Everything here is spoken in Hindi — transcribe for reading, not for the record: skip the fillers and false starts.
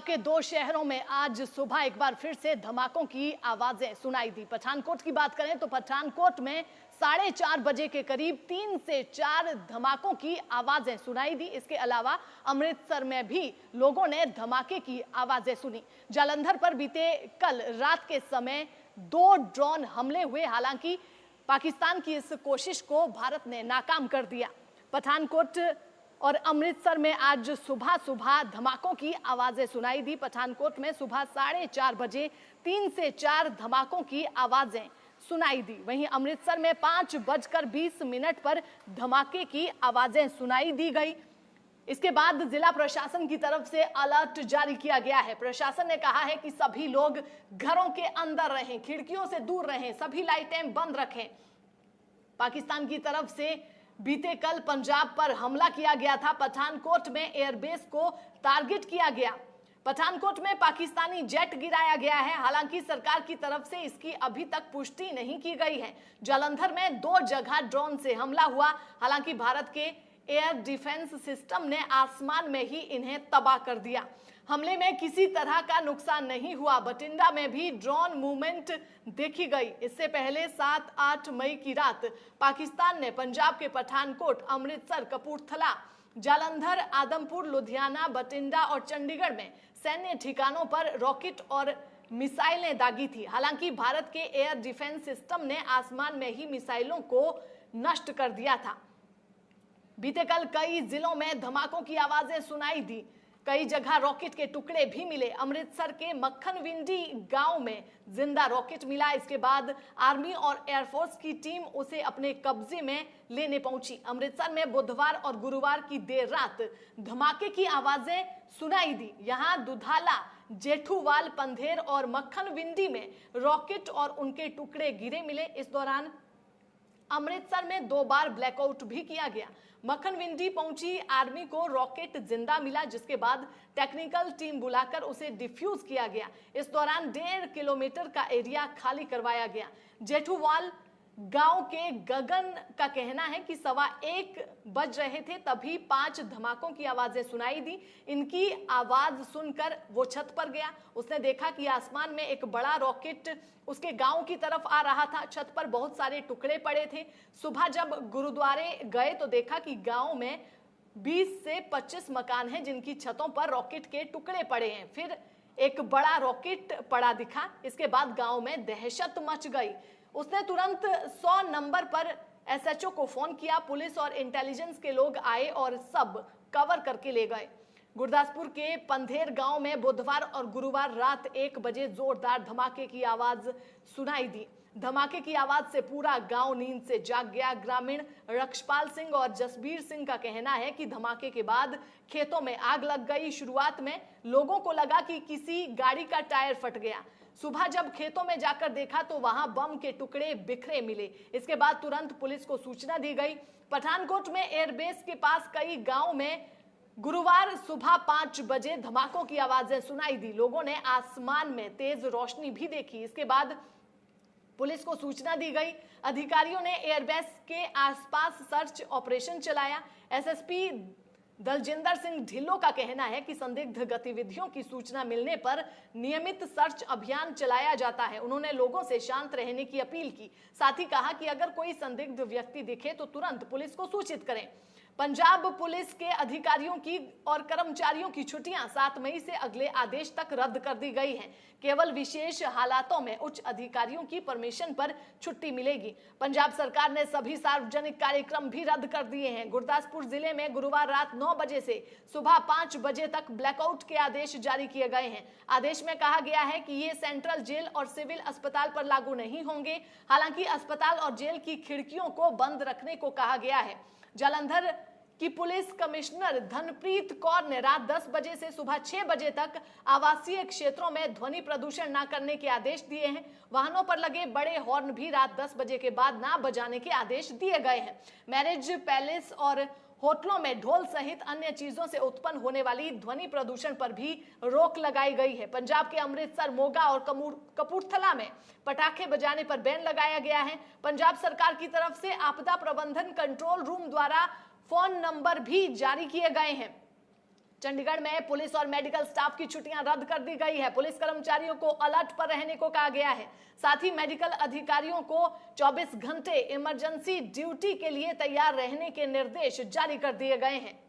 के दो शहरों में आज सुबह एक बार फिर से धमाकों की आवाजें सुनाई दी। पठानकोट की बात करें तो पठानकोट में 4:30 बजे के करीब 3 से 4 धमाकों की आवाजें सुनाई दी। इसके अलावा अमृतसर में भी लोगों ने धमाके की आवाजें सुनी। जालंधर पर बीते कल रात के समय 2 ड्रोन हमले हुए, हालांकि पाकिस्तान की इस कोशिश को भारत ने नाकाम कर दिया। पठानकोट और अमृतसर में आज सुबह सुबह धमाकों की आवाजें सुनाई दी। पठानकोट में सुबह 4:30 बजे 3 से 4 धमाकों की आवाजें सुनाई दी। वहीं अमृतसर में 5:20 पर धमाके की आवाजें सुनाई दी गई। इसके बाद जिला प्रशासन की तरफ से अलर्ट जारी किया गया है। प्रशासन ने कहा है कि सभी लोग घरों के अंदर रहें, खिड़कियों से दूर रहें, सभी लाइटें बंद रखें। पाकिस्तान की तरफ से बीते कल पंजाब पर हमला किया गया था। पठानकोट में एयरबेस को टारगेट किया गया। पठानकोट में पाकिस्तानी जेट गिराया गया है, हालांकि सरकार की तरफ से इसकी अभी तक पुष्टि नहीं की गई है। जालंधर में 2 जगह ड्रोन से हमला हुआ, हालांकि भारत के एयर डिफेंस सिस्टम ने आसमान में ही इन्हें तबाह कर दिया। हमले में किसी तरह का नुकसान नहीं हुआ। बठिंडा में भी ड्रोन मूवमेंट देखी गई। इससे पहले 7-8 मई की रात पाकिस्तान ने पंजाब के पठानकोट, अमृतसर, कपूरथला, जालंधर, आदमपुर, लुधियाना, बठिंडा और चंडीगढ़ में सैन्य ठिकानों पर रॉकेट और मिसाइलें दागी थी। हालांकि भारत के एयर डिफेंस सिस्टम ने आसमान में ही मिसाइलों को नष्ट कर दिया था। बीते कल कई जिलों में धमाकों की आवाजें सुनाई दी। कई जगह रॉकेट के टुकड़े भी मिले। अमृतसर के मक्खनविंडी गांव में जिंदा रॉकेट मिला। इसके बाद आर्मी और एयरफोर्स की टीम उसे अपने कब्जे में लेने पहुंची। अमृतसर में बुधवार और गुरुवार की देर रात धमाके की आवाजें सुनाई दी। यहां दुधाला, जेठूवाल, पंधेर और मक्खनविंडी में रॉकेट और उनके टुकड़े गिरे मिले। इस दौरान अमृतसर में 2 बार ब्लैकआउट भी किया गया। मक्खनविंडी पहुंची आर्मी को रॉकेट जिंदा मिला, जिसके बाद टेक्निकल टीम बुलाकर उसे डिफ्यूज किया गया। इस दौरान 1.5 किलोमीटर का एरिया खाली करवाया गया। जेठूवाल गांव के गगन का कहना है कि 1:15 बज रहे थे, तभी 5 धमाकों की आवाजें सुनाई दी। इनकी आवाज सुनकर वो छत पर गया। उसने देखा कि आसमान में एक बड़ा रॉकेट उसके गांव की तरफ आ रहा था। छत पर बहुत सारे टुकड़े पड़े थे। सुबह जब गुरुद्वारे गए तो देखा कि गांव में 20 से 25 मकान हैं जिनकी छतों पर रॉकेट के टुकड़े पड़े हैं। फिर एक बड़ा रॉकेट पड़ा दिखा। इसके बाद गांव में दहशत मच गई। उसने तुरंत 100 नंबर पर एसएचओ को फोन किया। पुलिस और इंटेलिजेंस के लोग आए और सब कवर करके ले गए। गुरदासपुर के पंधेर गांव में बुधवार और गुरुवार रात 1 बजे जोरदार धमाके की आवाज सुनाई दी। धमाके की आवाज से पूरा गांव नींद से जाग गया। ग्रामीण रक्षपाल सिंह और जसबीर सिंह का कहना है कि धमाके के बाद खेतों में आग लग गई। शुरुआत में लोगों को लगा कि किसी गाड़ी का टायर फट गया। सुबह जब खेतों में जाकर देखा तो वहां बम के टुकड़े बिखरे मिले। इसके बाद तुरंत पुलिस को सूचना दी गई। पठानकोट में एयरबेस के पास कई गांव में गुरुवार सुबह 5 बजे धमाकों की आवाजें सुनाई दी। लोगों ने आसमान में तेज रोशनी भी देखी। इसके बाद पुलिस को सूचना दी गई। अधिकारियों ने एयरबेस के आसपास सर्च ऑपरेशन चलाया। एसएसपी दलजिंदर सिंह ढिल्लो का कहना है कि संदिग्ध गतिविधियों की सूचना मिलने पर नियमित सर्च अभियान चलाया जाता है। उन्होंने लोगों से शांत रहने की अपील की। साथ ही कहा कि अगर कोई संदिग्ध व्यक्ति दिखे तो तुरंत पुलिस को सूचित करें। पंजाब पुलिस के अधिकारियों की और कर्मचारियों की छुट्टियां 7 मई से अगले आदेश तक रद्द कर दी गई हैं। केवल विशेष हालातों में उच्च अधिकारियों की परमिशन पर छुट्टी मिलेगी। पंजाब सरकार ने सभी सार्वजनिक कार्यक्रम भी रद्द कर दिए हैं। गुरदासपुर जिले में गुरुवार रात 9 बजे से सुबह 5 बजे तक ब्लैकआउट के आदेश जारी किए गए हैं। आदेश में कहा गया है कि ये सेंट्रल जेल और सिविल अस्पताल पर लागू नहीं होंगे। हालांकि अस्पताल और जेल की खिड़कियों को बंद रखने को कहा गया है। जालंधर की पुलिस कमिश्नर धनप्रीत कौर ने रात 10 बजे से सुबह 6 बजे तक आवासीय क्षेत्रों में ध्वनि प्रदूषण न करने के आदेश दिए हैं। वाहनों पर लगे बड़े हॉर्न भी रात 10 बजे के बाद ना बजाने के आदेश दिए गए हैं। मैरिज पैलेस और होटलों में ढोल सहित अन्य चीजों से उत्पन्न होने वाली ध्वनि प्रदूषण पर भी रोक लगाई गई है। पंजाब के अमृतसर, मोगा और कपूरथला में पटाखे बजाने पर बैन लगाया गया है। पंजाब सरकार की तरफ से आपदा प्रबंधन कंट्रोल रूम द्वारा फोन नंबर भी जारी किए गए हैं। चंडीगढ़ में पुलिस और मेडिकल स्टाफ की छुट्टियां रद्द कर दी गई है। पुलिस कर्मचारियों को अलर्ट पर रहने को कहा गया है। साथ ही मेडिकल अधिकारियों को 24 घंटे इमरजेंसी ड्यूटी के लिए तैयार रहने के निर्देश जारी कर दिए गए हैं।